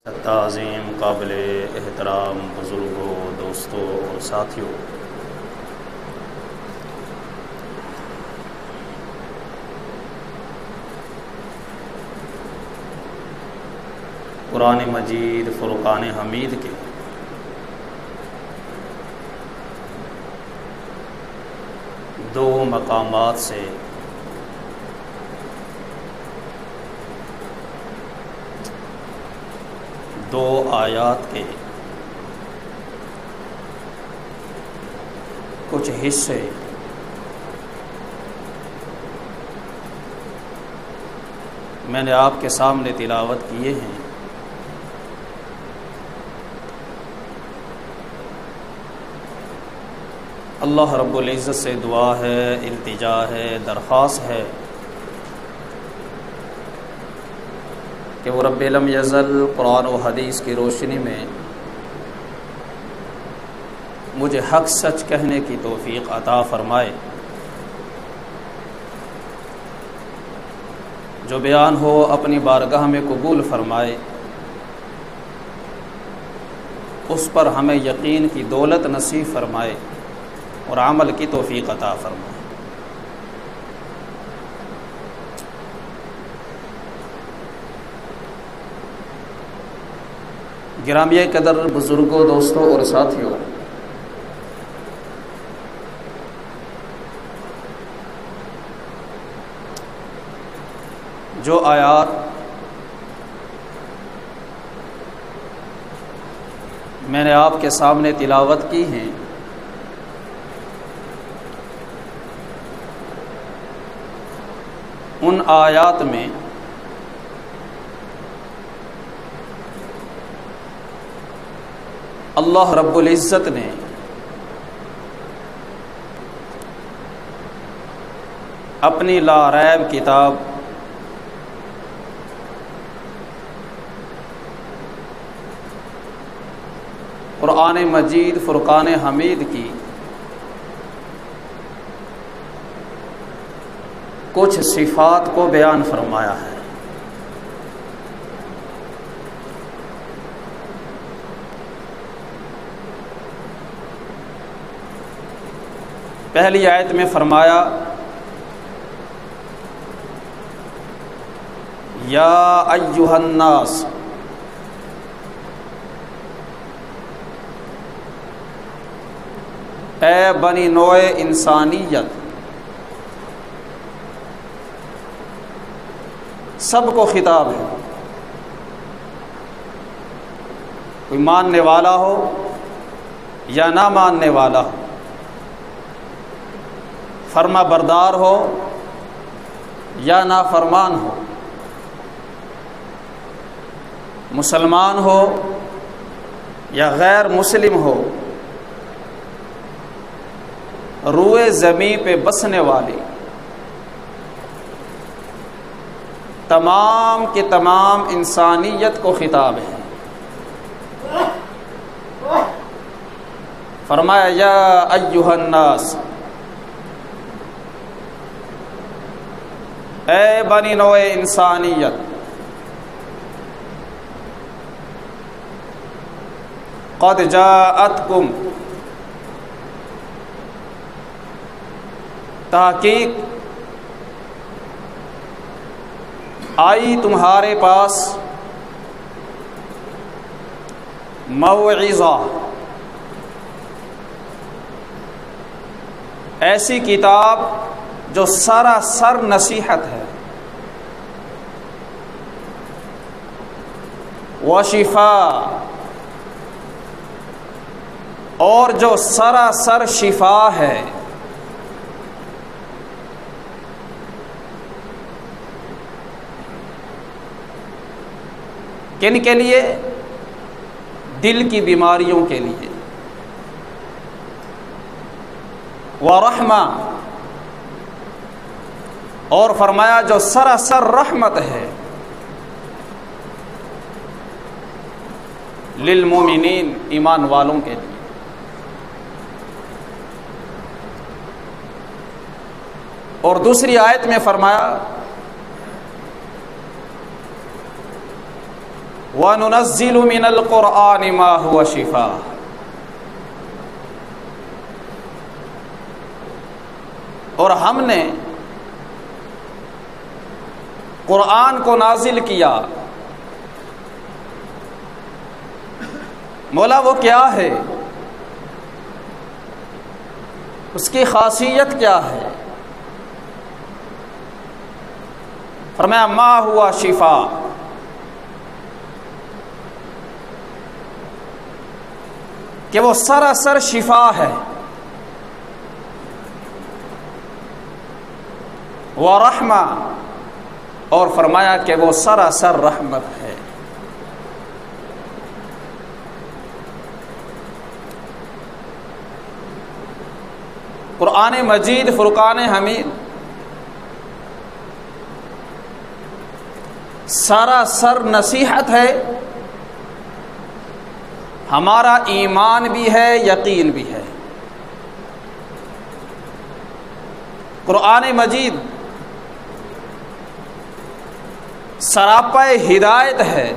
تعظیم قابل احترام بزرگوں، دوستوں اور ساتھیوں، قرآن مجید فرقان حمید کے دو مقامات سے دو آیات کے کچھ حصے میں نے آپ کے سامنے تلاوت کیے ہیں۔ اللہ رب العزت سے دعا ہے، التجا ہے، درخواست ہے کہ وہ رب لم یزل قرآن و حدیث کی روشنی میں مجھے حق سچ کہنے کی توفیق عطا فرمائے، جو بیان ہو اپنی بارگاہ میں قبول فرمائے، اس پر ہمیں یقین کی دولت نصیب فرمائے اور عمل کی توفیق عطا فرمائے۔ گرامیہ قدر بزرگوں، دوستوں اور ساتھیوں، جو آیات میں نے آپ کے سامنے تلاوت کی ہیں، ان آیات میں اللہ رب العزت نے اپنی لا ریب کتاب قرآن مجید فرقان حمید کی کچھ صفات کو بیان فرمایا ہے۔ پہلی آیت میں فرمایا یا ایھا الناس، اے بنی نوع انسانیت، سب کو خطاب ہے، کوئی ماننے والا ہو یا نہ ماننے والا ہو، فرما بردار ہو یا نافرمان ہو، مسلمان ہو یا غیر مسلم ہو، روئے زمین پہ بسنے والی تمام کی تمام انسانیت کو خطاب ہے۔ فرمایا یا ایھا الناس، اے بنی نوع انسانیت، قد جاءتکم، تحقیق آئی تمہارے پاس، موعظہ، ایسی کتاب جو سراسر نصیحت ہے، وشفاء، اور جو سراسر شفا ہے، کن کے لیے؟ دل کی بیماریوں کے لیے، ورحمہ، اور فرمایا جو سراسر رحمت ہے، للمومنین، ایمان والوں کے لیے۔ اور دوسری آیت میں فرمایا وَنُنَزِّلُ مِنَ الْقُرْآنِ مَا هُوَ شِفَاءٌ، اور ہم نے قرآن کو نازل کیا۔ مولا وہ کیا ہے، اس کی خاصیت کیا ہے؟ فرمایا ما ہوا شفا، کہ وہ سراسر شفا ہے، ورحمہ، اور فرمایا کہ وہ سراسر رحمت ہے۔ قرآن مجید فرقان حمید سراسر نصیحت ہے، ہمارا ایمان بھی ہے، یقین بھی ہے۔ قرآن مجید سراپا ہدایت ہے،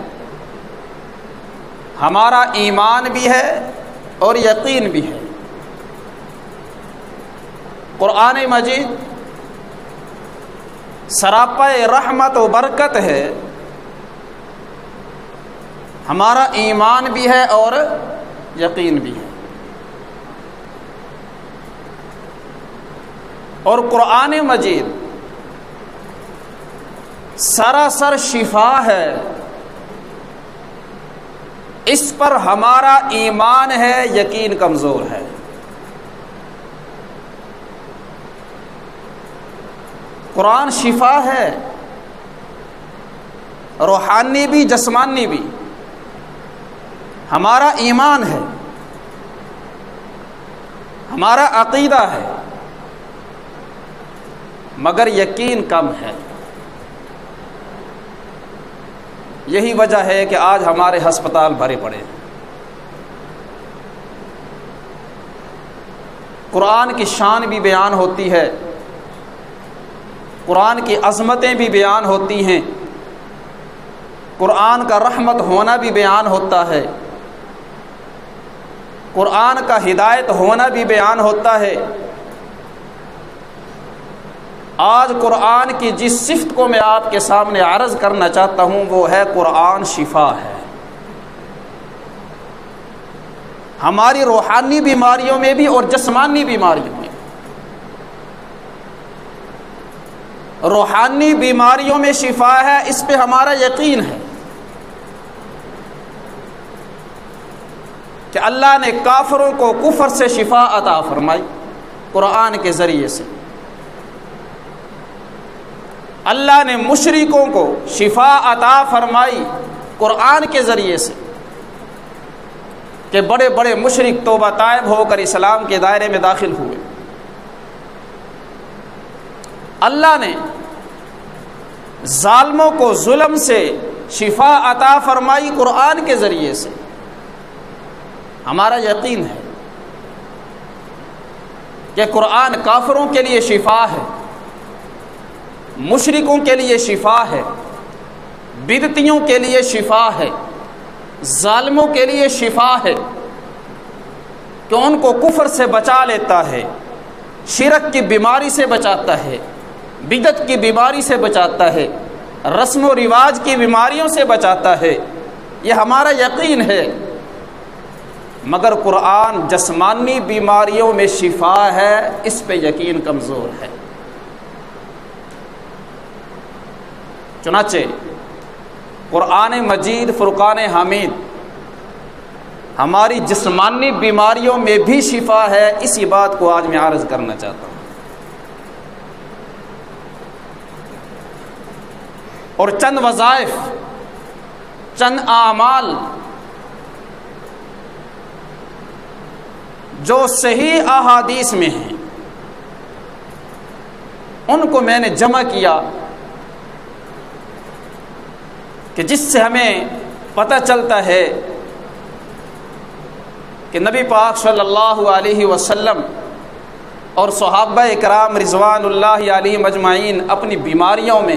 ہمارا ایمان بھی ہے اور یقین بھی ہے۔ قرآن مجید سراپا رحمت و برکت ہے، ہمارا ایمان بھی ہے اور یقین بھی ہے۔ اور قرآن مجید سراسر شفا ہے، اس پر ہمارا ایمان ہے، یقین کمزور ہے۔ قرآن شفا ہے، روحانی بھی جسمانی بھی، ہمارا ایمان ہے، ہمارا عقیدہ ہے، مگر یقین کم ہے۔ یہی وجہ ہے کہ آج ہمارے ہسپتال بھرے پڑے ہیں۔ قرآن کی شان بھی بیان ہوتی ہے، قرآن کی عظمتیں بھی بیان ہوتی ہیں، قرآن کا رحمت ہونا بھی بیان ہوتا ہے، قرآن کا ہدایت ہونا بھی بیان ہوتا ہے۔ آج قرآن کی جس صفت کو میں آپ کے سامنے عرض کرنا چاہتا ہوں وہ ہے قرآن شفا ہے، ہماری روحانی بیماریوں میں بھی اور جسمانی بیماریوں میں۔ روحانی بیماریوں میں شفا ہے، اس پہ ہمارا یقین ہے کہ اللہ نے کافروں کو کفر سے شفا عطا فرمائی قرآن کے ذریعے سے، اللہ نے مشرکوں کو شفا عطا فرمائی قرآن کے ذریعے سے، کہ بڑے بڑے مشرک توبہ طائب ہو کر اسلام کے دائرے میں داخل ہوئے۔ اللہ نے ظالموں کو ظلم سے شفا عطا فرمائی قرآن کے ذریعے سے، ہمارا یقین ہے کہ قرآن کافروں کے لیے شفا ہے، مشرکوں کے لیے شفا ہے، بدعتیوں کے لیے شفا ہے، ظالموں کے لیے شفا ہے، کہ ان کو کفر سے بچا لیتا ہے، شرک کی بیماری سے بچاتا ہے، بدعت کی بیماری سے بچاتا ہے، رسم و رواج کی بیماریوں سے بچاتا ہے، یہ ہمارا یقین ہے۔ مگر قرآن جسمانی بیماریوں میں شفا ہے، اس پہ یقین کمزور ہے۔ چنانچہ قرآن مجید فرقان حمید ہماری جسمانی بیماریوں میں بھی شفا ہے، اسی بات کو آج میں عرض کرنا چاہتا ہوں۔ اور چند وظائف، چند اعمال جو صحیح احادیث میں ہیں ان کو میں نے جمع کیا، کہ جس سے ہمیں پتہ چلتا ہے کہ نبی پاک صلی اللہ علیہ وسلم اور صحابہ کرام رضوان اللہ علیہم اجمعین اپنی بیماریوں میں،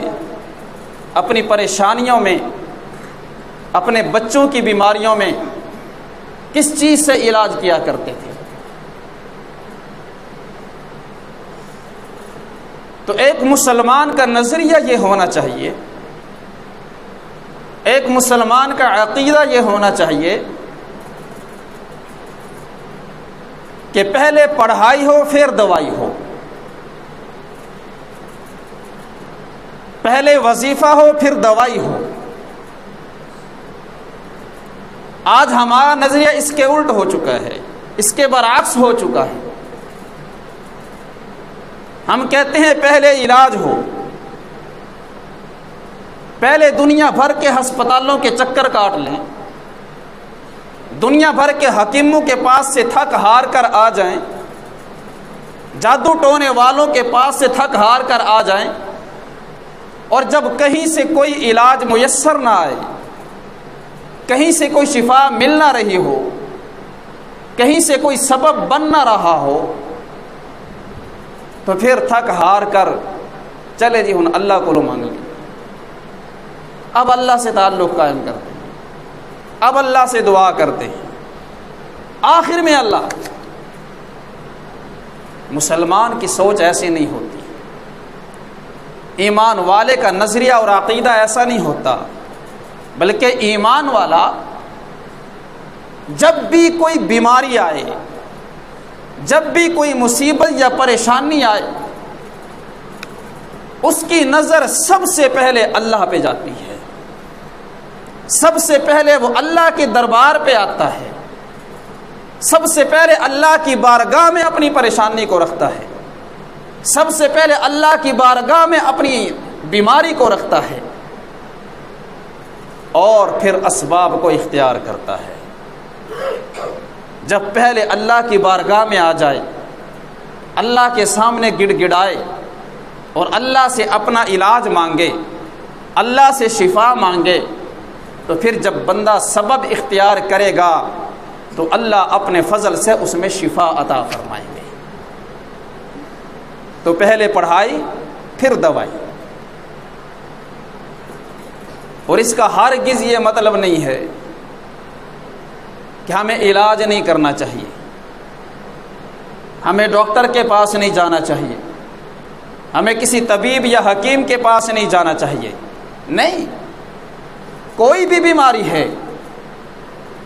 اپنی پریشانیوں میں اپنے بچوں کی بیماریوں میں کس چیز سے علاج کیا کرتے تھے؟ تو ایک مسلمان کا نظریہ یہ ہونا چاہیے، ایک مسلمان کا عقیدہ یہ ہونا چاہیے کہ پہلے پڑھائی ہو پھر دوائی ہو، پہلے وظیفہ ہو پھر دوائی ہو۔ آج ہمارا نظریہ اس کے الٹ ہو چکا ہے، اس کے برعکس ہو چکا ہے۔ ہم کہتے ہیں پہلے علاج ہو، پہلے دنیا بھر کے ہسپتالوں کے چکر کاٹ لیں، دنیا بھر کے حکیموں کے پاس سے تھک ہار کر آ جائیں، جادو ٹونے والوں کے پاس سے تھک ہار کر آ جائیں، اور جب کہیں سے کوئی علاج میسر نہ آئے، کہیں سے کوئی شفا مل نہ رہی ہو، کہیں سے کوئی سبب بن نہ رہا ہو، تو پھر تھک ہار کر چلے جی ہن اللہ کو لو مانگ لیں، اب اللہ سے تعلق قائم کرتے ہیں، اب اللہ سے دعا کرتے ہیں، آخر میں اللہ۔ مسلمان کی سوچ ایسی نہیں ہوتی، ایمان والے کا نظریہ اور عقیدہ ایسا نہیں ہوتا، بلکہ ایمان والا جب بھی کوئی بیماری آئے، جب بھی کوئی مصیبت یا پریشانی آئے، اس کی نظر سب سے پہلے اللہ پہ جاتی ہے، سب سے پہلے وہ اللہ کے دربار پہ آتا ہے، سب سے پہلے اللہ کی بارگاہ میں اپنی پریشانی کو رکھتا ہے، سب سے پہلے اللہ کی بارگاہ میں اپنی بیماری کو رکھتا ہے، اور پھر اسباب کو اختیار کرتا ہے۔ جب پہلے اللہ کی بارگاہ میں آ جائے، اللہ کے سامنے گڑ گڑائے اور اللہ سے اپنا علاج مانگے، اللہ سے شفا مانگے، تو پھر جب بندہ سبب اختیار کرے گا تو اللہ اپنے فضل سے اس میں شفا عطا فرمائیں گے۔ تو پہلے پڑھائی پھر دوائی، اور اس کا ہرگز یہ مطلب نہیں ہے کہ ہمیں علاج نہیں کرنا چاہیے، ہمیں ڈاکٹر کے پاس نہیں جانا چاہیے، ہمیں کسی طبیب یا حکیم کے پاس نہیں جانا چاہیے۔ نہیں، کوئی بھی بیماری ہے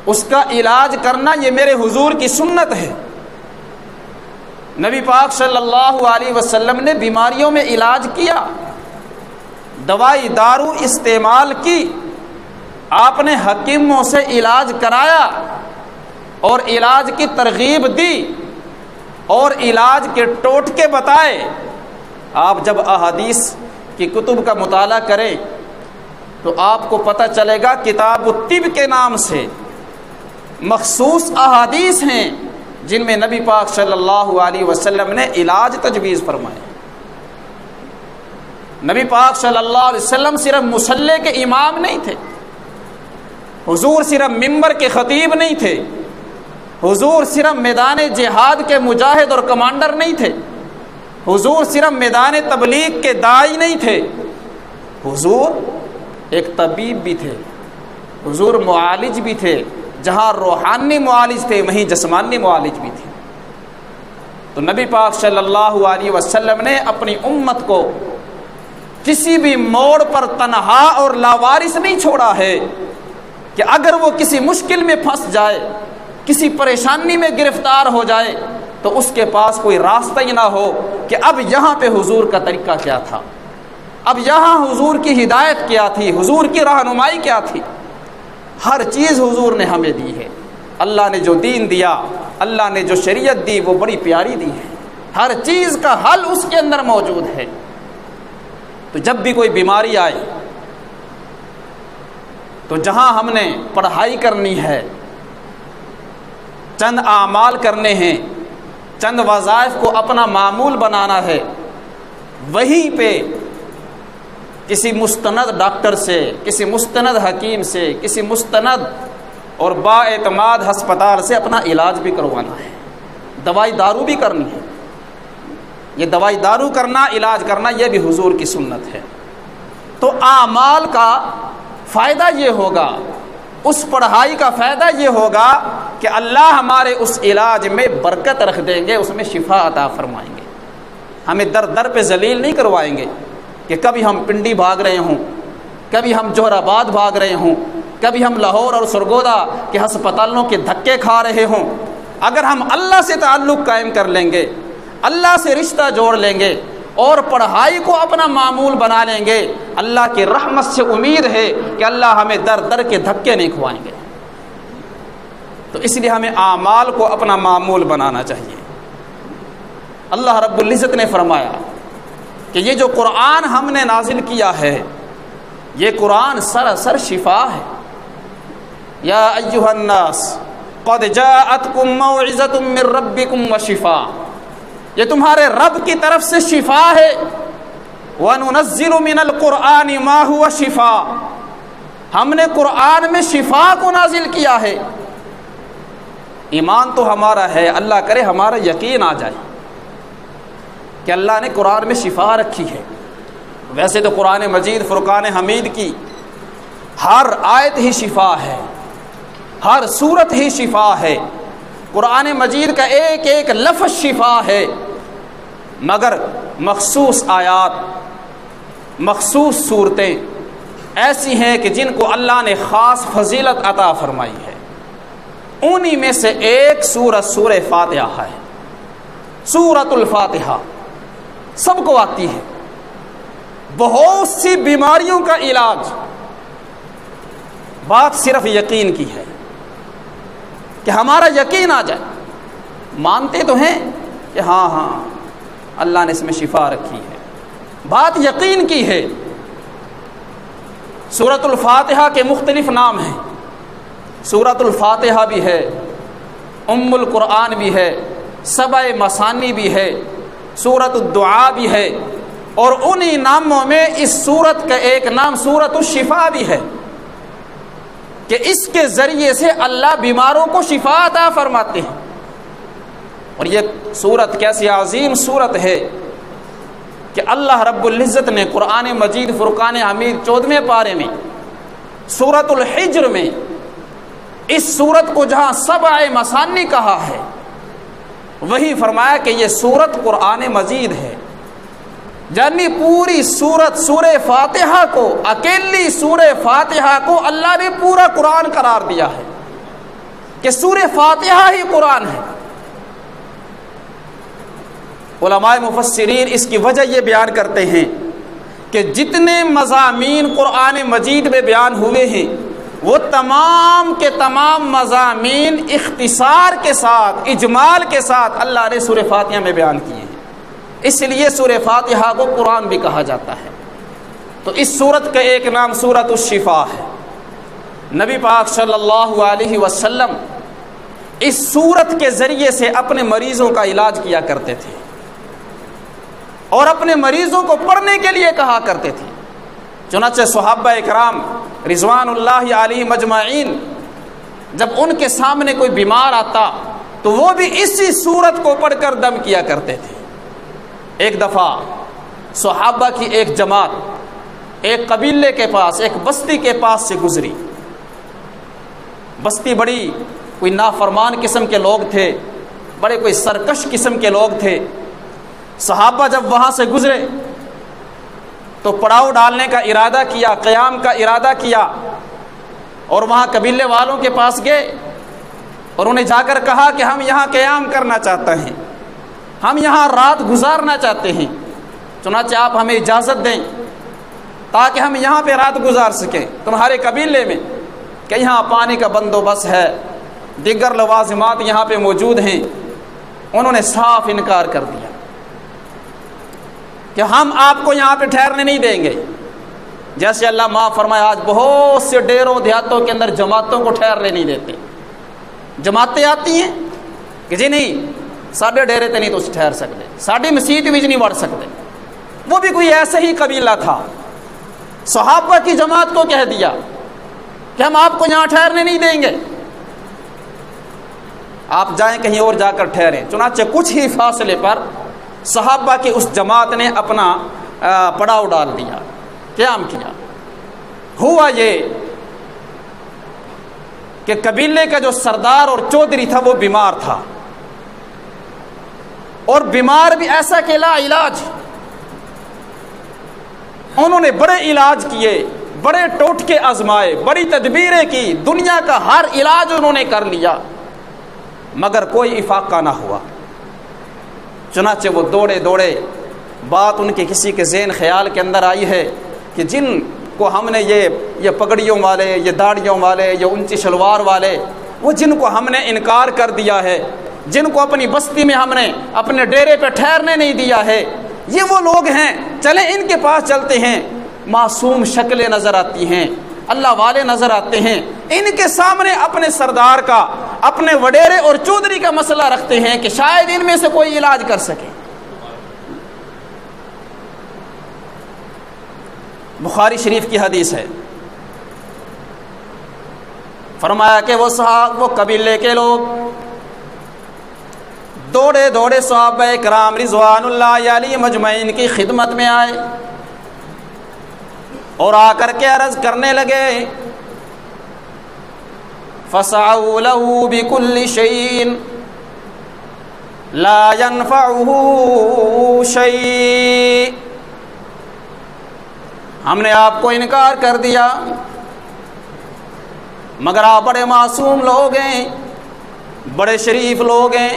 اس کا علاج کرنا یہ میرے حضور کی سنت ہے۔ نبی پاک صلی اللہ علیہ وسلم نے بیماریوں میں علاج کیا، دوائی دارو استعمال کی، آپ نے حکیموں سے علاج کرایا اور علاج کی ترغیب دی اور علاج کے ٹوٹکے بتائے۔ آپ جب احادیث کی کتب کا مطالعہ کریں تو آپ کو پتہ چلے گا کتاب الطب کے نام سے مخصوص احادیث ہیں جن میں نبی پاک صلی اللہ علیہ وسلم نے علاج تجویز فرمائے۔ نبی پاک صلی اللہ علیہ وسلم صرف مصلی کے امام نہیں تھے، حضور صرف ممبر کے خطیب نہیں تھے، حضور صرف میدان جہاد کے مجاہد اور کمانڈر نہیں تھے، حضور صرف میدان تبلیغ کے داعی نہیں تھے، حضور ایک طبیب بھی تھے، حضور معالج بھی تھے، جہاں روحانی معالج تھے وہیں جسمانی معالج بھی تھے۔ تو نبی پاک صلی اللہ علیہ وسلم نے اپنی امت کو کسی بھی موڑ پر تنہا اور لاوارث نہیں چھوڑا ہے کہ اگر وہ کسی مشکل میں پھنس جائے، کسی پریشانی میں گرفتار ہو جائے تو اس کے پاس کوئی راستہ ہی نہ ہو کہ اب یہاں پہ حضور کا طریقہ کیا تھا، اب یہاں حضور کی ہدایت کیا تھی، حضور کی رہنمائی کیا تھی۔ ہر چیز حضور نے ہمیں دی ہے، اللہ نے جو دین دیا، اللہ نے جو شریعت دی وہ بڑی پیاری دی ہے، ہر چیز کا حل اس کے اندر موجود ہے۔ تو جب بھی کوئی بیماری آئے تو جہاں ہم نے پڑھائی کرنی ہے، چند اعمال کرنے ہیں، چند وظائف کو اپنا معمول بنانا ہے، وہیں پہ کسی مستند ڈاکٹر سے، کسی مستند حکیم سے، کسی مستند اور با اعتماد ہسپتال سے اپنا علاج بھی کروانا ہے، دوائی دارو بھی کرنی ہے۔ یہ دوائی دارو کرنا، علاج کرنا، یہ بھی حضور کی سنت ہے۔ تو اعمال کا فائدہ یہ ہوگا اس پڑھائی کا فائدہ یہ ہوگا کہ اللہ ہمارے اس علاج میں برکت رکھ دیں گے، اس میں شفا عطا فرمائیں گے، ہمیں در در پہ ذلیل نہیں کروائیں گے کہ کبھی ہم پنڈی بھاگ رہے ہوں، کبھی ہم جوہر آباد بھاگ رہے ہوں، کبھی ہم لاہور اور سرگودا کے ہسپتالوں کے دھکے کھا رہے ہوں۔ اگر ہم اللہ سے تعلق قائم کر لیں گے، اللہ سے رشتہ جوڑ لیں گے اور پڑھائی کو اپنا معمول بنا لیں گے، اللہ کی رحمت سے امید ہے کہ اللہ ہمیں در در کے دھکے نہیں کھوائیں گے۔ تو اس لیے ہمیں اعمال کو اپنا معمول بنانا چاہیے۔ اللہ رب العزت نے فرمایا کہ یہ جو قرآن ہم نے نازل کیا ہے، یہ قرآن سراسر شفا ہے۔ یا ایھا الناس قد جاءتکم موعظۃ من ربکم وشفاء، یہ تمہارے رب کی طرف سے شفا ہے۔ وَنُنَزِّلُ مِنَ الْقُرْآنِ مَا هُوَ شِفَاء، ہم نے قرآن میں شفا کو نازل کیا ہے۔ ایمان تو ہمارا ہے، اللہ کرے ہمارا یقین آ جائے کہ اللہ نے قرآن میں شفا رکھی ہے۔ ویسے تو قرآن مجید فرقان حمید کی ہر آیت ہی شفا ہے، ہر صورت ہی شفا ہے، قرآن مجید کا ایک ایک لفظ شفا ہے، مگر مخصوص آیات، مخصوص صورتیں ایسی ہیں کہ جن کو اللہ نے خاص فضیلت عطا فرمائی ہے۔ انہی میں سے ایک سورہ فاتحہ ہے۔ سورۃ الفاتحہ سب کو آتی ہے، بہت سی بیماریوں کا علاج۔ بات صرف یقین کی ہے کہ ہمارا یقین آ جائے، مانتے تو ہیں کہ ہاں اللہ نے اس میں شفا رکھی ہے، بات یقین کی ہے۔ سورۃ الفاتحہ کے مختلف نام ہیں، سورۃ الفاتحہ بھی ہے، ام القرآن بھی ہے، سبع مثانی بھی ہے، سورۃ الدعاء بھی ہے، اور انہی ناموں میں اس سورت کا ایک نام سورۃ الشفا بھی ہے کہ اس کے ذریعے سے اللہ بیماروں کو شفا عطا فرماتے ہیں۔ اور یہ سورت کیسی عظیم سورت ہے کہ اللہ رب العزت نے قرآن مجید فرقان حمید 14ویں پارے میں سورۃ الحجر میں اس سورت کو جہاں سبع مثانی کہا ہے، وہی فرمایا کہ یہ سورت قرآن مجید ہے۔ یعنی پوری سورت سورہ فاتحہ کو، اکیلی سورہ فاتحہ کو اللہ نے پورا قرآن قرار دیا ہے کہ سورہ فاتحہ ہی قرآن ہے۔ علماء مفسرین اس کی وجہ یہ بیان کرتے ہیں کہ جتنے مضامین قرآن مجید میں بیان ہوئے ہیں وہ تمام کے تمام مضامین اختصار کے ساتھ، اجمال کے ساتھ اللہ نے سورہ فاتحہ میں بیان کیے ہیں، اس لیے سورہ فاتحہ کو قرآن بھی کہا جاتا ہے۔ تو اس سورت کا ایک نام سورۃ الشفا ہے۔ نبی پاک صلی اللہ علیہ وسلم اس سورت کے ذریعے سے اپنے مریضوں کا علاج کیا کرتے تھے اور اپنے مریضوں کو پڑھنے کے لیے کہا کرتے تھے۔ چنانچہ صحابہ اکرام رضوان اللہ علیہ مجمعین جب ان کے سامنے کوئی بیمار آتا تو وہ بھی اسی سورت کو پڑھ کر دم کیا کرتے تھے۔ ایک دفعہ صحابہ کی ایک جماعت ایک قبیلے کے پاس، ایک بستی کے پاس سے گزری۔ بستی بڑی کوئی نافرمان قسم کے لوگ تھے، بڑے کوئی سرکش قسم کے لوگ تھے۔ صحابہ جب وہاں سے گزرے تو پڑاؤ ڈالنے کا ارادہ کیا، قیام کا ارادہ کیا، اور وہاں قبیلے والوں کے پاس گئے اور انہیں جا کر کہا کہ ہم یہاں قیام کرنا چاہتے ہیں، ہم یہاں رات گزارنا چاہتے ہیں، چنانچہ آپ ہمیں اجازت دیں تاکہ ہم یہاں پہ رات گزار سکیں تمہارے قبیلے میں، کہ یہاں پانی کا بندوبست ہے، دیگر لوازمات یہاں پہ موجود ہیں۔ انہوں نے صاف انکار کر دیا کہ ہم آپ کو یہاں پہ ٹھہرنے نہیں دیں گے۔ جیسے اللہ معاف فرمائے آج بہت سے ڈیروں دیہاتوں کے اندر جماعتوں کو ٹھہرنے نہیں دیتے، جماعتیں آتی ہیں کہ جی نہیں ساڈے ڈیرے تے نہیں تو ٹھہر سکتے، ساڈی مسیت وچ نہیں وڑ سکتے۔ وہ بھی کوئی ایسا ہی قبیلہ تھا، صحابہ کی جماعت کو کہہ دیا کہ ہم آپ کو یہاں ٹھہرنے نہیں دیں گے، آپ جائیں کہیں اور جا کر ٹھہریں۔ چنانچہ کچھ ہی فاصلے پر صحابہ کی اس جماعت نے اپنا پڑاؤ ڈال دیا، قیام کیا۔ ہوا یہ کہ قبیلے کا جو سردار اور چودھری تھا وہ بیمار تھا، اور بیمار بھی ایسا کہ لا علاج۔ انہوں نے بڑے علاج کیے، بڑے ٹوٹکے آزمائے، بڑی تدبیریں کی، دنیا کا ہر علاج انہوں نے کر لیا، مگر کوئی افاقہ نہ ہوا۔ چنانچہ وہ دوڑے دوڑے، بات ان کے کسی کے ذہن خیال کے اندر آئی ہے کہ جن کو ہم نے یہ پگڑیوں والے، یہ داڑھیوں والے، یہ اونچی شلوار والے، وہ جن کو ہم نے انکار کر دیا ہے، جن کو اپنی بستی میں ہم نے اپنے ڈیرے پہ ٹھہرنے نہیں دیا ہے، یہ وہ لوگ ہیں، چلیں ان کے پاس چلتے ہیں۔ معصوم شکلیں نظر آتی ہیں، اللہ والے نظر آتے ہیں، ان کے سامنے اپنے سردار کا، اپنے وڈیرے اور چودھری کا مسئلہ رکھتے ہیں کہ شاید ان میں سے کوئی علاج کر سکے۔ بخاری شریف کی حدیث ہے، فرمایا کہ وہ قبیلے کے لوگ دوڑے دوڑے صحابہ کرام رضوان اللہ علیہم اجمعین کی خدمت میں آئے اور آ کر کے عرض کرنے لگے، فَسَعَوْا لَهُ بِكُلِّ شَيْءٍ لَا يَنْفَعُهُ شَيْءٍ۔ ہم نے آپ کو انکار کر دیا، مگر آپ بڑے معصوم لوگ ہیں، بڑے شریف لوگ ہیں،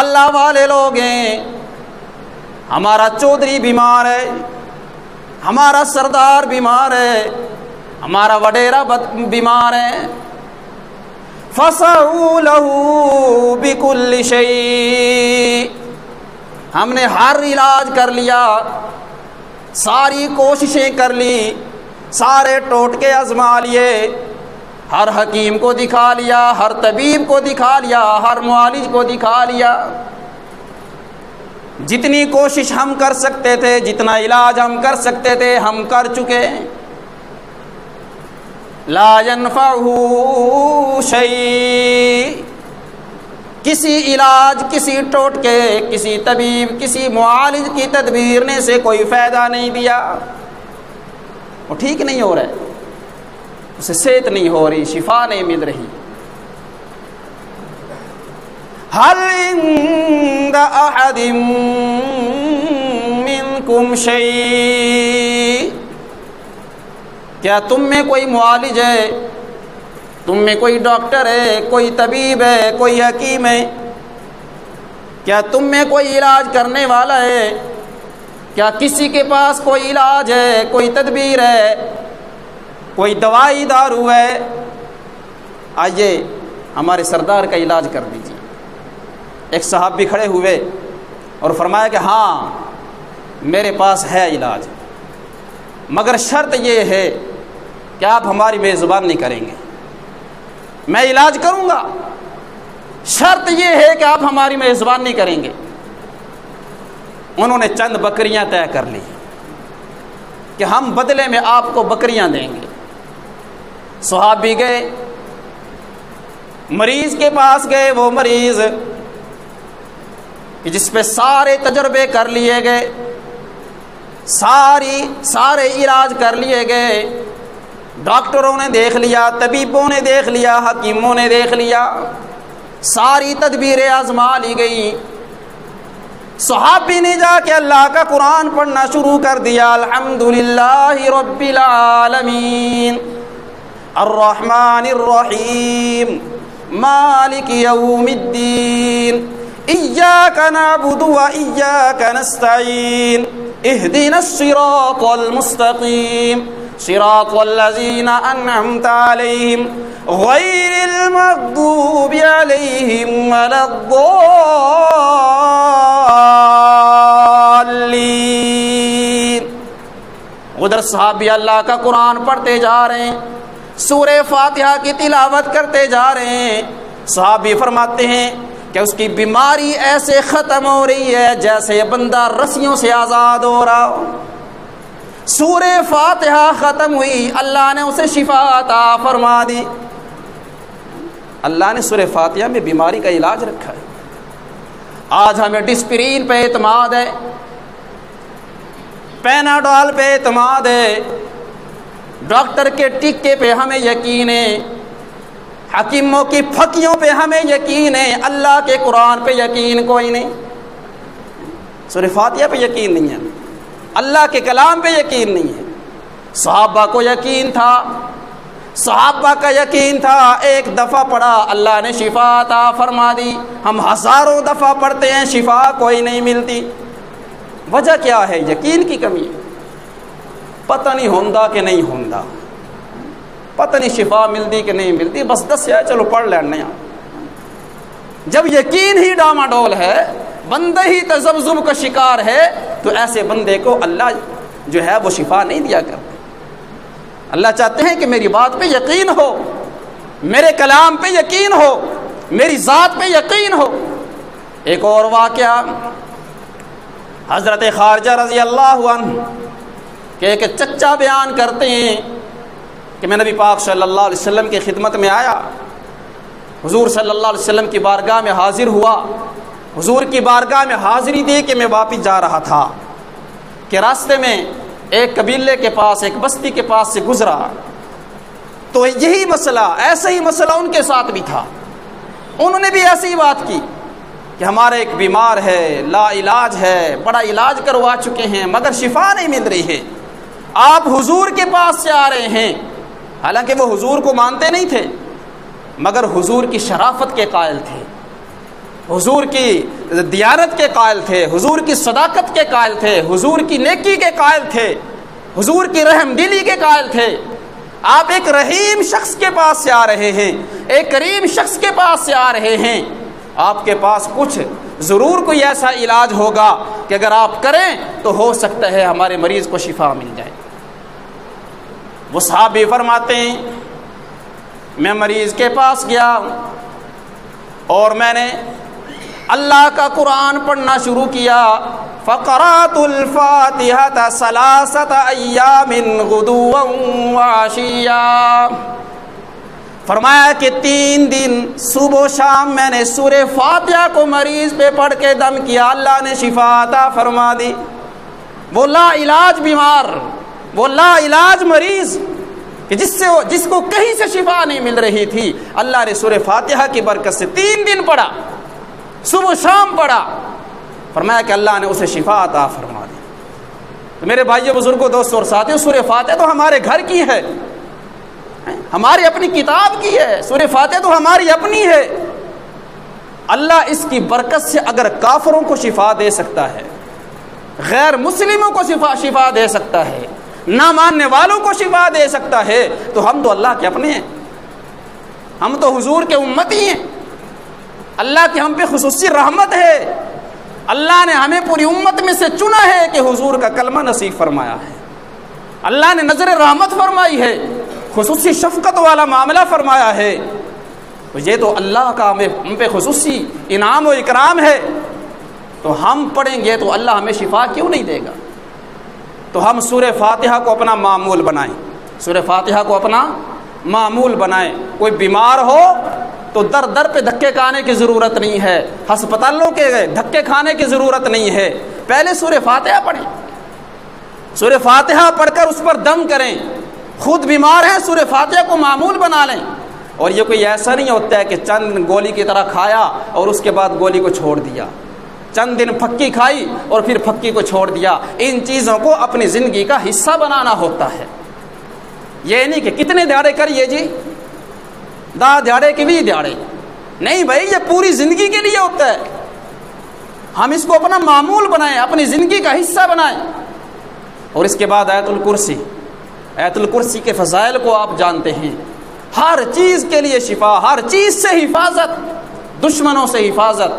اللہ والے لوگ ہیں۔ ہمارا چودھری بیمار ہے، ہمارا سردار بیمار ہے، ہمارا وڈیرا بیمار ہے۔ فَسَعُوا لَهُ بِكُلِّ شَيْءٍ، ہم نے ہر علاج کر لیا، ساری کوششیں کر لی، سارے ٹوٹکے آزما لیے، ہر حکیم کو دکھا لیا، ہر طبیب کو دکھا لیا، ہر معالج کو دکھا لیا، جتنی کوشش ہم کر سکتے تھے، جتنا علاج ہم کر سکتے تھے ہم کر چکے۔ لا ينفعه شيء، کسی علاج، کسی ٹوٹکے، کسی طبیب، کسی معالج کی تدبیر نے سے کوئی فائدہ نہیں دیا۔ وہ ٹھیک نہیں ہو رہا ہے، اسے صحت نہیں ہو رہی، شفا نہیں مل رہی۔ هل عند احد منکم شیء، کیا تم میں کوئی معالج ہے، تم میں کوئی ڈاکٹر ہے، کوئی طبیب ہے، کوئی حکیم ہے؟ کیا تم میں کوئی علاج کرنے والا ہے؟ کیا کسی کے پاس کوئی علاج ہے، کوئی تدبیر ہے، کوئی دوائی دارو ہے؟ آئیے ہمارے سردار کا علاج کر دیجیے۔ ایک صاحب بھی کھڑے ہوئے اور فرمایا کہ ہاں میرے پاس ہے علاج، مگر شرط یہ ہے کہ آپ ہماری میزبان نہیں کریں گے۔ میں علاج کروں گا، شرط یہ ہے کہ آپ ہماری میزبان نہیں کریں گے۔ انہوں نے چند بکریاں طے کر لی کہ ہم بدلے میں آپ کو بکریاں دیں گے۔ صحابی گئے، مریض کے پاس گئے، وہ مریض کہ جس پہ سارے تجربے کر لیے گئے، سارے علاج کر لیے گئے، ڈاکٹروں نے دیکھ لیا، طبیبوں نے دیکھ لیا، حکیموں نے دیکھ لیا، ساری تدبیریں آزما لی گئی۔ صحابی نے جا کے اللہ کا قرآن پڑھنا شروع کر دیا، الحمدللہ رب العالمین الرحمن الرحیم مالک یوم الدین ایاک نعبد و ایاک نستعین اہدنا الصراط المستقیم صراط الذین انعمت علیہم غیر المغضوب علیہم ولا الضالین۔ ادھر صحابی اللہ کا قرآن پڑھتے جا رہے ہیں، سورہ فاتحہ کی تلاوت کرتے جا رہے ہیں۔ صحابی فرماتے ہیں کہ اس کی بیماری ایسے ختم ہو رہی ہے جیسے بندہ رسیوں سے آزاد ہو رہا ہو۔ سورہ فاتحہ ختم ہوئی، اللہ نے اسے شفا عطا فرما دی۔ اللہ نے سورہ فاتحہ میں بیماری کا علاج رکھا ہے۔ آج ہمیں ڈسپرین پہ اعتماد ہے، پیناڈول پہ اعتماد ہے، ڈاکٹر کے ٹکے پہ ہمیں یقین ہے، حکیموں کی پھکیوں پہ ہمیں یقین ہے، اللہ کے قرآن پہ یقین کوئی نہیں، سورہ فاتحہ پہ یقین نہیں ہے، اللہ کے کلام پہ یقین نہیں ہے۔ صحابہ کو یقین تھا، صحابہ کا یقین تھا، ایک دفعہ پڑھا اللہ نے شفا عطا فرما دی، ہم ہزاروں دفعہ پڑھتے ہیں شفا کوئی نہیں ملتی۔ وجہ کیا ہے؟ یقین کی کمی، پتہ نہیں ہوندا کہ نہیں ہوندا، پتہ نہیں شفا ملتی کہ نہیں ملتی، بس دس ہے چلو پڑھ لینے۔ جب یقین ہی ڈاماڈول ہے، بندہ ہی تذبذب کا شکار ہے، تو ایسے بندے کو اللہ جو ہے وہ شفا نہیں دیا کرتے۔ اللہ چاہتے ہیں کہ میری بات پہ یقین ہو، میرے کلام پہ یقین ہو، میری ذات پہ یقین ہو۔ ایک اور واقعہ حضرت خارجہ رضی اللہ عنہ کہ ایک چچا بیان کرتے ہیں کہ میں نبی پاک صلی اللہ علیہ وسلم کی خدمت میں آیا، حضور صلی اللہ علیہ وسلم کی بارگاہ میں حاضر ہوا، حضور کی بارگاہ میں حاضری دے کے میں واپس جا رہا تھا کہ راستے میں ایک قبیلے کے پاس، ایک بستی کے پاس سے گزرا، تو یہی مسئلہ، ایسا ہی مسئلہ ان کے ساتھ بھی تھا۔ انہوں نے بھی ایسی ہی بات کی کہ ہمارا ایک بیمار ہے، لا علاج ہے، بڑا علاج کروا چکے ہیں مگر شفا نہیں مل رہی ہے، آپ حضور کے پاس سے آ رہے ہیں۔ حالانکہ وہ حضور کو مانتے نہیں تھے، مگر حضور کی شرافت کے قائل تھے، حضور کی دیانت کے قائل تھے، حضور کی صداقت کے قائل تھے، حضور کی نیکی کے قائل تھے، حضور کی رحم دلی کے قائل تھے۔ آپ ایک رحیم شخص کے پاس سے آ رہے ہیں، ایک کریم شخص کے پاس سے آ رہے ہیں، آپ کے پاس کچھ ضرور کوئی ایسا علاج ہوگا کہ اگر آپ کریں تو ہو سکتا ہے ہمارے مریض کو شفا مل جائے۔ وہ صحابی فرماتے ہیں میں مریض کے پاس گیا اور میں نے اللہ کا قرآن پڑھنا شروع کیا، فقرأت الفاتحة 3 أيام غدوا وعشيا، فرمایا کہ 3 دن صبح و شام میں نے سورہ فاتحہ کو مریض پہ پڑھ کے دم کیا، اللہ نے شفا عطا فرما دی۔ وہ لا علاج بیمار، وہ لا علاج مریض کہ جس کو کہیں سے شفا نہیں مل رہی تھی، اللہ نے سورہ فاتحہ کی برکت سے 3 دن پڑھا، صبح و شام پڑھا، فرمایا کہ اللہ نے اسے شفا عطا فرما دی۔ تو میرے بھائیو، بزرگوں، دوستوں اور ساتھیوں، سورہ فاتحہ تو ہمارے گھر کی ہے، ہماری اپنی کتاب کی ہے، سورہ فاتحہ تو ہماری اپنی ہے۔ اللہ اس کی برکت سے اگر کافروں کو شفا دے سکتا ہے، غیر مسلموں کو شفا دے سکتا ہے، نہ ماننے والوں کو شفا دے سکتا ہے، تو ہم تو اللہ کے اپنے ہیں، ہم تو حضور کے امتی ہیں، اللہ کی ہم پہ خصوصی رحمت ہے، اللہ نے ہمیں پوری امت میں سے چنا ہے کہ حضور کا کلمہ نصیب فرمایا ہے، اللہ نے نظر رحمت فرمائی ہے، خصوصی شفقت والا معاملہ فرمایا ہے، تو یہ تو اللہ کا ہم پہ خصوصی انعام و اکرام ہے۔ تو ہم پڑھیں گے تو اللہ ہمیں شفا کیوں نہیں دے گا؟ تو ہم سورہ فاتحہ کو اپنا معمول بنائیں، سورہ فاتحہ کو اپنا معمول بنائیں۔ کوئی بیمار ہو تو در در پہ دھکے کھانے کی ضرورت نہیں ہے، ہسپتالوں کے دھکے کھانے کی ضرورت نہیں ہے، پہلے سورہ فاتحہ پڑھیں، سورہ فاتحہ پڑھ کر اس پر دم کریں۔ خود بیمار ہیں، سورہ فاتحہ کو معمول بنا لیں۔ اور یہ کوئی ایسا نہیں ہوتا ہے کہ چند دن گولی کی طرح کھایا اور اس کے بعد گولی کو چھوڑ دیا، چند دن پھکی کھائی اور پھر پھکی کو چھوڑ دیا۔ ان چیزوں کو اپنی زندگی کا حصہ بنانا ہوتا ہے۔ یہ نہیں کہ کتنے دیہڑے کریے جی، 10 دیہڑے کے 20 دیہڑے نہیں بھائی، یہ پوری زندگی کے لیے ہوتا ہے۔ ہم اس کو اپنا معمول بنائیں، اپنی زندگی کا حصہ بنائیں۔ اور اس کے بعد آیت الکرسی، آیت الکرسی کے فضائل کو آپ جانتے ہیں، ہر چیز کے لیے شفا، ہر چیز سے حفاظت، دشمنوں سے حفاظت،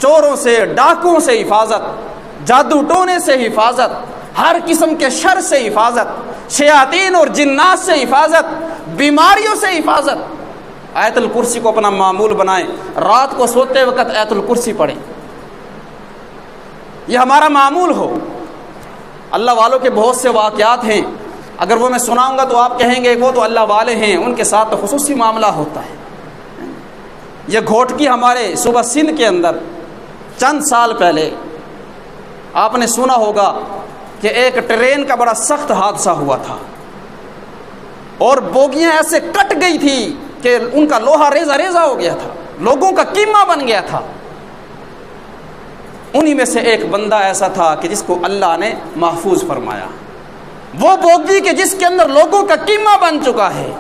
چوروں سے، ڈاکوں سے حفاظت، جادو ٹونے سے حفاظت، ہر قسم کے شر سے حفاظت، شیاطین اور جنات سے حفاظت، بیماریوں سے حفاظت۔ آیت الکرسی کو اپنا معمول بنائیں، رات کو سوتے وقت آیت الکرسی پڑھیں، یہ ہمارا معمول ہو۔ اللہ والوں کے بہت سے واقعات ہیں، اگر وہ میں سناؤں گا تو آپ کہیں گے وہ تو اللہ والے ہیں، ان کے ساتھ تو خصوصی معاملہ ہوتا ہے۔ یہ گھوٹکی ہمارے صوبہ سندھ کے اندر چند سال پہلے آپ نے سنا ہوگا کہ ایک ٹرین کا بڑا سخت حادثہ ہوا تھا اور بوگیاں ایسے کٹ گئی تھی کہ ان کا لوہا ریزہ ریزہ ہو گیا تھا، لوگوں کا قیمہ بن گیا تھا۔ انہی میں سے ایک بندہ ایسا تھا کہ جس کو اللہ نے محفوظ فرمایا، وہ بوگی کہ جس کے اندر لوگوں کا قیمہ بن چکا ہے،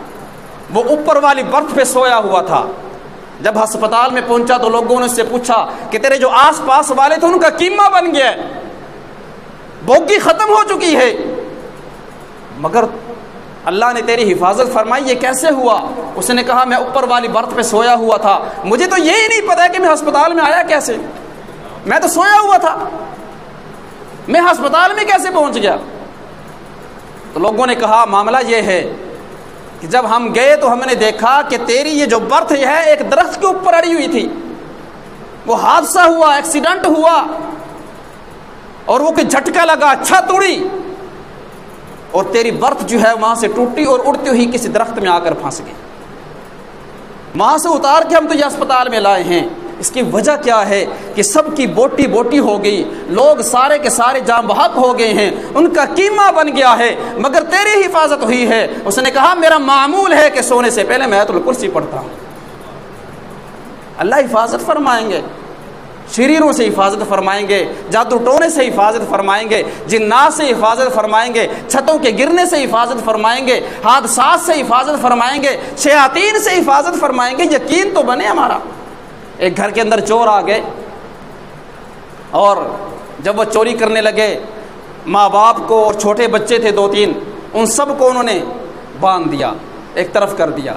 وہ اوپر والی برتھ پہ سویا ہوا تھا۔ جب ہسپتال میں پہنچا تو لوگوں نے اس سے پوچھا کہ تیرے جو آس پاس والے تھے ان کا قیمہ بن گیا ہے، بوگی ختم ہو چکی ہے، مگر اللہ نے تیری حفاظت فرمائی، یہ کیسے ہوا؟ اس نے کہا میں اوپر والی برتھ پہ سویا ہوا تھا، مجھے تو یہی نہیں پتا کہ میں ہسپتال میں آیا کیسے، میں تو سویا ہوا تھا، میں ہسپتال میں کیسے پہنچ گیا؟ تو لوگوں نے کہا معاملہ یہ ہے کہ جب ہم گئے تو ہم نے دیکھا کہ تیری یہ جو برتھ ہے ایک درخت کے اوپر اڑی ہوئی تھی، وہ حادثہ ہوا، ایکسیڈنٹ ہوا اور وہ کوئی جھٹکا لگا، چھت اڑی اور تیری برتھ جو ہے وہاں سے ٹوٹی اور اڑتی ہوئی کسی درخت میں آ کر پھنس گئی، وہاں سے اتار کے ہم تجھے اسپتال میں لائے ہیں۔ اس کی وجہ کیا ہے کہ سب کی بوٹی بوٹی ہو گئی، لوگ سارے کے سارے جاں بحق ہو گئے ہیں، ان کا قیمہ بن گیا ہے، مگر تیری حفاظت ہوئی ہے۔ اس نے کہا میرا معمول ہے کہ سونے سے پہلے میں آیت الکرسی پڑھتا ہوں۔ اللہ حفاظت فرمائیں گے، شریروں سے حفاظت فرمائیں گے، جادو ٹونے سے حفاظت فرمائیں گے، جنات سے حفاظت فرمائیں گے، چھتوں کے گرنے سے حفاظت فرمائیں گے، حادثات سے حفاظت فرمائیں گے، شیاطین سے حفاظت فرمائیں گے۔ یقین تو بنے ہمارا۔ ایک گھر کے اندر چور آ گئے اور جب وہ چوری کرنے لگے، ماں باپ کو اور چھوٹے بچے تھے 2-3، ان سب کو انہوں نے باندھ دیا، ایک طرف کر دیا،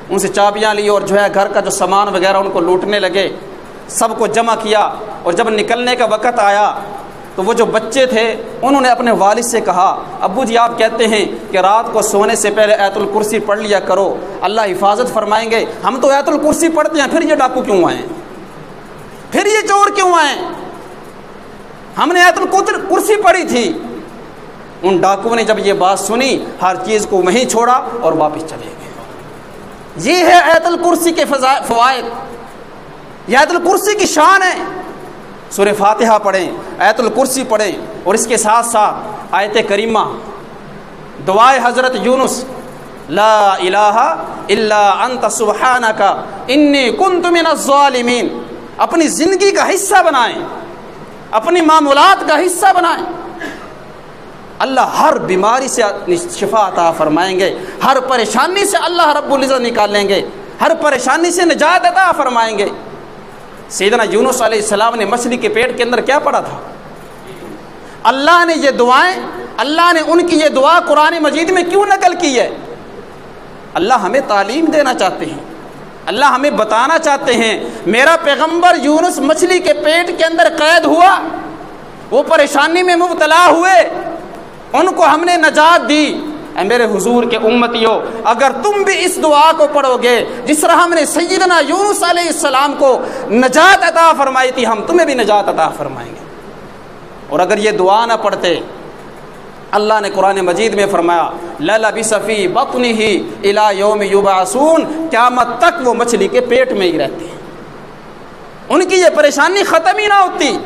ان سے چابیاں لی اور جو ہے گھر کا جو سامان وغیرہ ان کو لوٹنے لگے، سب کو جمع کیا۔ اور جب نکلنے کا وقت آیا تو وہ جو بچے تھے انہوں نے اپنے والد سے کہا ابو جی آپ کہتے ہیں کہ رات کو سونے سے پہلے آیت الکرسی پڑھ لیا کرو، اللہ حفاظت فرمائیں گے۔ ہم تو آیت الکرسی پڑھتے ہیں، پھر یہ ڈاکو کیوں آئے، پھر یہ چور کیوں آئے؟ ہم نے آیت الکرسی پڑھی تھی۔ ان ڈاکو نے جب یہ بات سنی ہر چیز کو وہیں چھوڑا اور واپس چلے گئے۔ یہ ہے آیت الکرسی کے فوائد، یہ آیت الکرسی کی شان ہے۔ سورہ فاتحہ پڑھیں، آیت الکرسی پڑھیں، اور اس کے ساتھ ساتھ آیت کریمہ دعائے حضرت یونس، لا الہ الا انت سبحانک انی کنت من الظالمین، اپنی زندگی کا حصہ بنائیں، اپنی معمولات کا حصہ بنائیں۔ اللہ ہر بیماری سے شفا عطا فرمائیں گے، ہر پریشانی سے اللہ رب العزت نکالیں گے، ہر پریشانی سے نجات عطا فرمائیں گے۔ سیدنا یونس علیہ السلام نے مچھلی کے پیٹ کے اندر کیا پڑھا تھا؟ اللہ نے یہ دعائیں، اللہ نے ان کی یہ دعا قرآن مجید میں کیوں نقل کی ہے؟ اللہ ہمیں تعلیم دینا چاہتے ہیں، اللہ ہمیں بتانا چاہتے ہیں میرا پیغمبر یونس مچھلی کے پیٹ کے اندر قید ہوا، وہ پریشانی میں مبتلا ہوئے، ان کو ہم نے نجات دی۔ اے میرے حضور کے امتیوں، اگر تم بھی اس دعا کو پڑھو گے جس طرح ہم نے سیدنا یونس علیہ السلام کو نجات عطا فرمائی تھی، ہم تمہیں بھی نجات عطا فرمائیں گے۔ اور اگر یہ دعا نہ پڑھتے، اللہ نے قرآن مجید میں فرمایا لَلَبِثَ فِي بَطْنِهِ إِلَى يَوْمِ يُبْعَثُونَ، قیامت تک وہ مچھلی کے پیٹ میں ہی رہتے ہیں، ان کی یہ پریشانی ختم ہی نہ ہوتی۔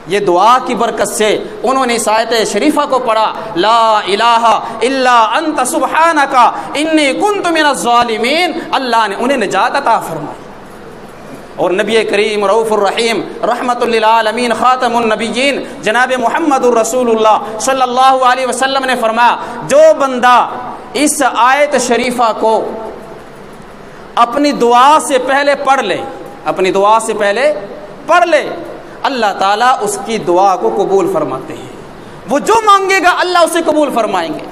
یہ دعا کی برکت سے انہوں نے اس آیت شریفہ کو پڑھا، لا الہ الا انت سبحانک انی کنت من الظالمین، اللہ نے انہیں نجات عطا فرمائی۔ اور نبی کریم رؤوف الرحیم رحمت للعالمین خاتم النبیین جناب محمد الرسول اللہ صلی اللہ علیہ وسلم نے فرمایا جو بندہ اس آیت شریفہ کو اپنی دعا سے پہلے پڑھ لے، اپنی دعا سے پہلے پڑھ لے، اللہ تعالیٰ اس کی دعا کو قبول فرماتے ہیں۔ وہ جو مانگے گا اللہ اسے قبول فرمائیں گے،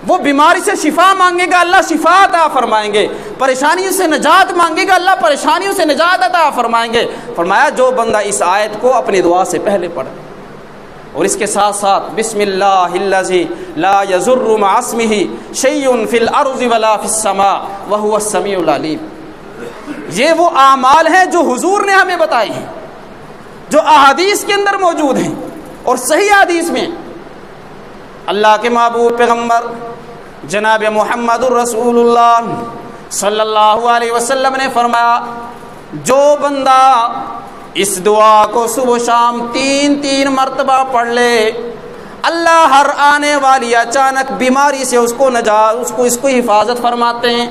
وہ بیماری سے شفا مانگے گا اللہ شفا عطا فرمائیں گے، پریشانیوں سے نجات مانگے گا اللہ پریشانیوں سے نجات عطا فرمائیں گے۔ فرمایا جو بندہ اس آیت کو اپنی دعا سے پہلے پڑھے اور اس کے ساتھ ساتھ بسم اللہ الذی لا یضر مع اسمہ شیء فی الارض ولا فی السماء وہو السمیع العلیم، یہ وہ اعمال ہیں جو حضور نے ہمیں بتائے ہیں، جو احادیث کے اندر موجود ہیں اور صحیح حدیث میں اللہ کے محبوب پیغمبر جناب محمد الرسول اللہ صلی اللہ علیہ وسلم نے فرمایا جو بندہ اس دعا کو صبح و شام 3 مرتبہ پڑھ لے، اللہ ہر آنے والی اچانک بیماری سے اس کو حفاظت فرماتے ہیں۔